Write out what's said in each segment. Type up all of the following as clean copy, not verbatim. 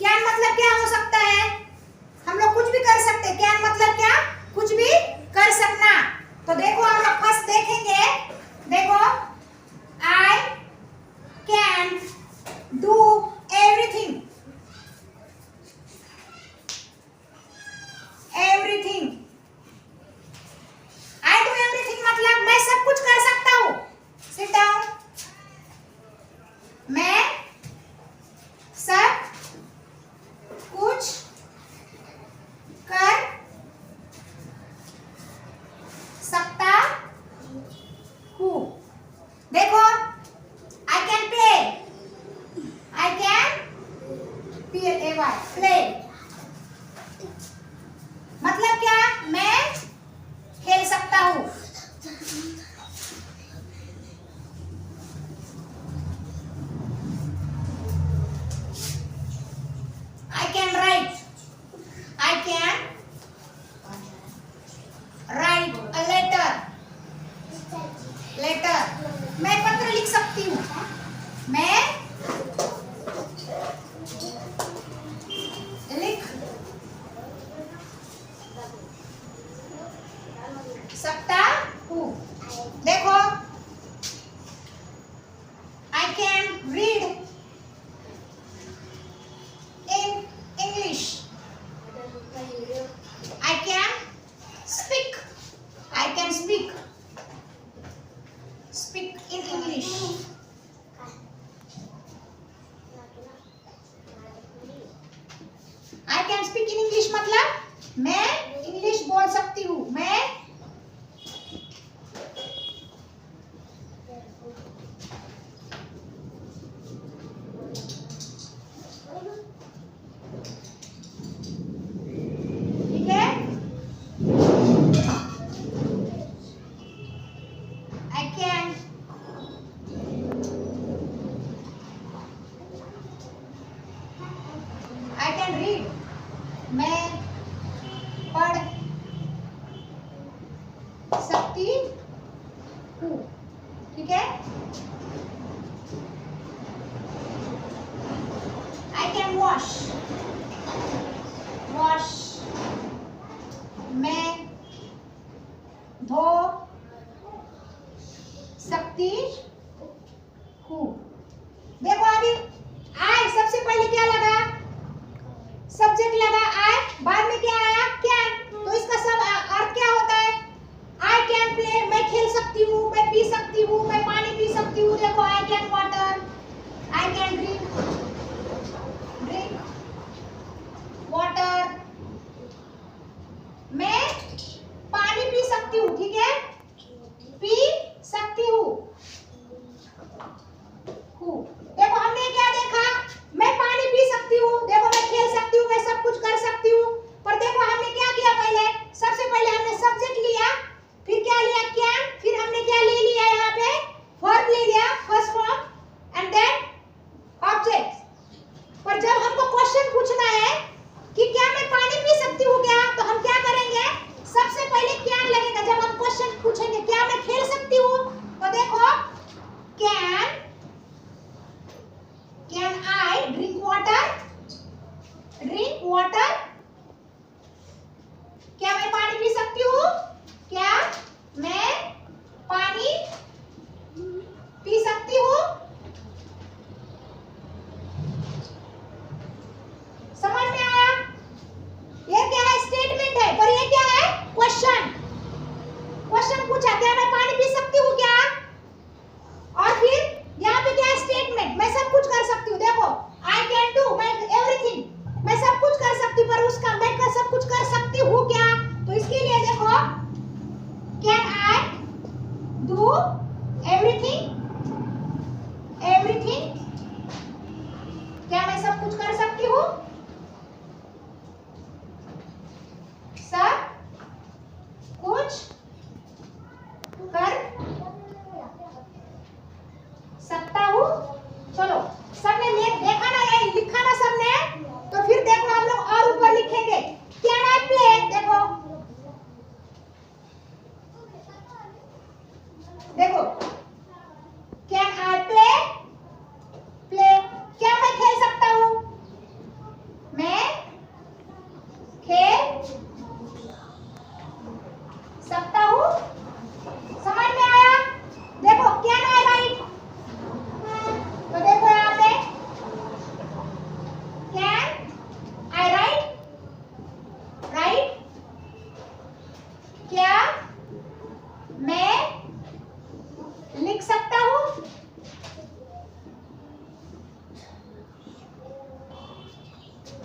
Can मतलब क्या हो सकता है? हम लोग कुछ भी कर सकते हैं। कैन मतलब क्या? कुछ भी कर सकना। तो देखो हम लोग फर्स्ट देखेंगे। देखो, I can do everything. Everything, I do everything मतलब मैं सब कुछ कर सकता हूँ। Sit down. मैं सब कुछ कर सकता हूँ। देखो, I can play. I can PLAY, play मतलब क्या? मैं खेल सकता हूँ। I can write. I can write a letter. Letter, मैं पत्र लिख सकती हूँ। मैं लिख सकता हूँ। देखो, I can read in English. I can speak. I can speak in English. I can speak in English मतलब मैं इंग्लिश बोल सकती हूँ। मैं ठीक है। आई कैन रीड, मैं पढ़ सकती हूँ। ठीक है। I can wash. मैं धो सकती हूँ। देखो अभी आई सबसे पहले क्या लगा? सब्जेक्ट लगा आई, बाद में क्या आया? कैन। तो इसका सब अर्थ क्या होता है? आई कैन प्ले, मैं खेल सकती हूँ, मैं पी सकती हूँ, मैं पानी पी सकती हूँ। देखो, I can water, I can drink water, मैं पानी पी सकती हूँ। ठीक है, पी सकती हूँ। देखो हमने क्या देखा? मैं पानी पी सकती हूँ, देखो मैं खेल सकती हूँ, मैं सब कुछ कर सकती हूँ। पर देखो हमने क्या किया? पहले सबसे पहले हमने सब्जेक्ट लिया, फिर क्या लिया? कैन, फिर हमने क्या ले लिया? यहाँ पे वर्ब ले लिया, first form, and then object. पर जब हमको क्वेश्चन पूछना है कि क्या मैं पानी पी सकती हूँ क्या, तो हम क्या करेंगे? सबसे पहले कैन लगेगा। जब हम क्वेश्चन पूछेंगे क्या मैं खेल सकती हूँ, तो देखो can I drink water? Drink water? क्या मैं पानी पी सकती हूँ? क्या मैं पानी पी सकती हूँ? समझ में आया? ये क्या है? स्टेटमेंट है, पर ये क्या है? क्वेश्चन। क्वेश्चन पूछा क्या मैं पानी पी सकती हूँ क्या, और फिर यहाँ पे क्या है? स्टेटमेंट, मैं सब कुछ कर सकती हूँ। देखो, आई कैन डू, मैं एवरीथिंग, मैं सब कुछ कर सकती हूँ।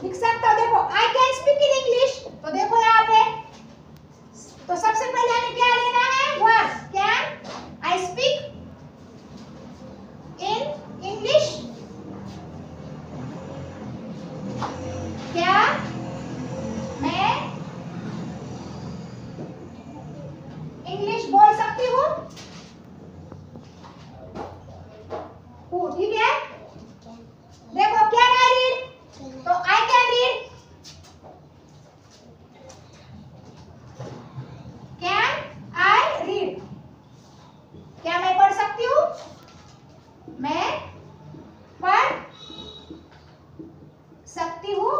लिख सकते हो। देखो I can speak in English, तो देखो यहाँ पे, तो सबसे पहले हमें क्या लेना है, verb. Can I speak in English, क्या मैं इंग्लिश बोल सकती हूँ, ठीक है। देखो कैन आई रीड, तो I can read, can I read, क्या मैं पढ़ सकती हूँ, मैं पढ़ सकती हूँ।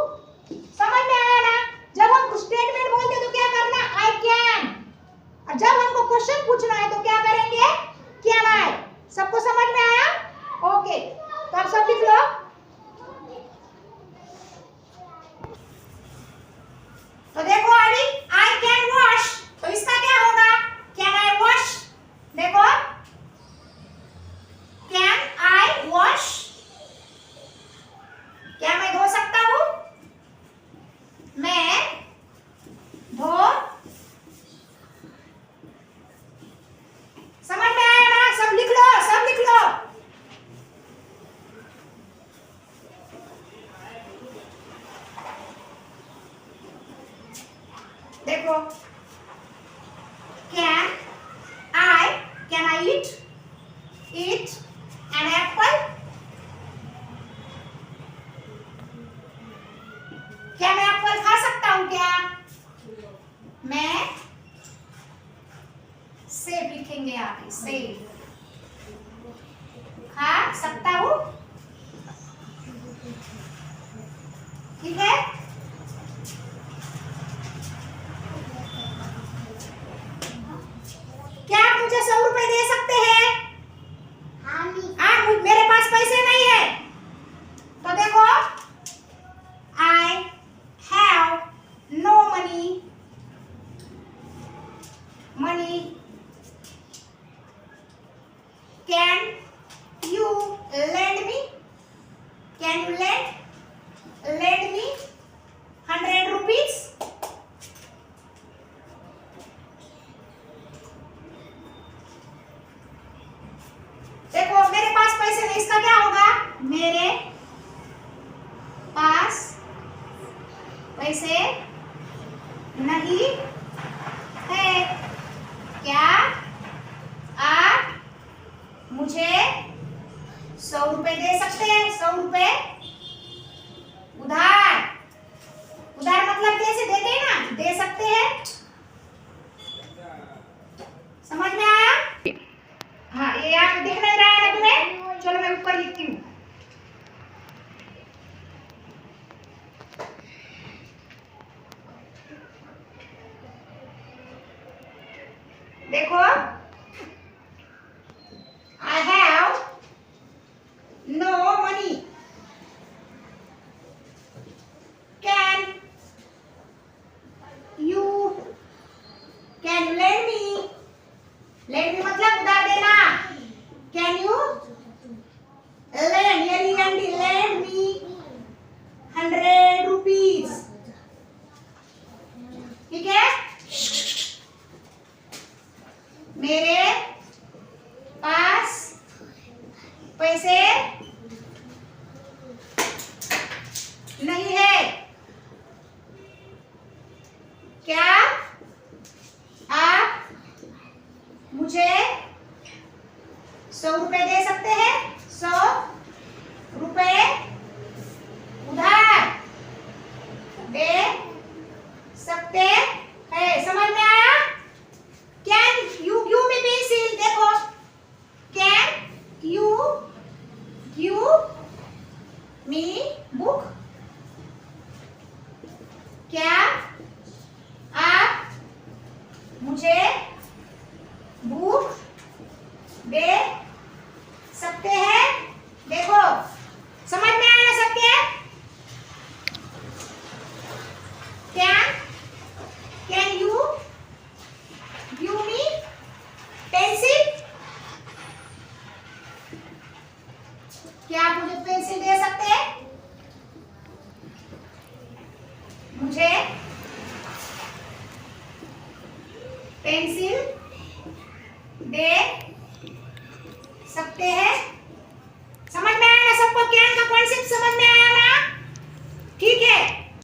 समझ में आया ना। जब हम स्टेटमेंट बोलते हैं तो क्या करना, आई कैन, और जब हमको क्वेश्चन पूछना है तो क्या करेंगे, कैन आई। सबको समझ में आया? ओके, तो आप सब लिख लो। तो देखो अभी आई कैन वॉश, तो इसका क्या होगा, कैन आई वॉश। देखो कैन आई वॉश, क्या मैं धो सकता हूँ, मैं धो। समझ में आया ना? सब लिख लो, सब लिख लो। देखो can I eat an apple, क्या मैं एप्पल खा सकता हूँ, क्या मैं, सेब लिखेंगे यहाँ पे, सेब खा सकता हूँ, ठीक है। क्या आप मुझे 100 रुपए दे सकते हैं? हाँ, मेरे पास पैसे नहीं है, तो देखो I have no money, can you lend me, can you lend me 100 rupees। देखो मेरे पास पैसे नहीं, इसका क्या होगा, मेरे पास पैसे नहीं है, क्या आप मुझे 100 रुपए दे सकते हैं। 100 रुपए उधार, उधार मतलब कैसे देते हैं ना, दे सकते हैं। समझ में आया? हाँ, ये आप दिख नहीं रहा है ना तुम्हें, चलो मैं ऊपर लिखती हूँ। देखो I have no money, can you lend me मतलब उधार देना, can you lend me 100 rupees, ठीक है। मेरे पास पैसे नहीं है, क्या आप मुझे 100 रुपए दे सकते हैं। 100 रुपए उधार दे सकते हैं। समझ में आया? Can you give me pencil, देखो can you give me book, क्या आप मुझे बुक दे सकते हैं। देखो समझ में आया ना सबके? Can you give me pencil, क्या आप मुझे पेंसिल दे सकते हैं। पेंसिल दे सकते हैं। समझ में आया ना सबको? ज्ञान का कॉन्सेप्ट समझ में आया ना? ठीक है।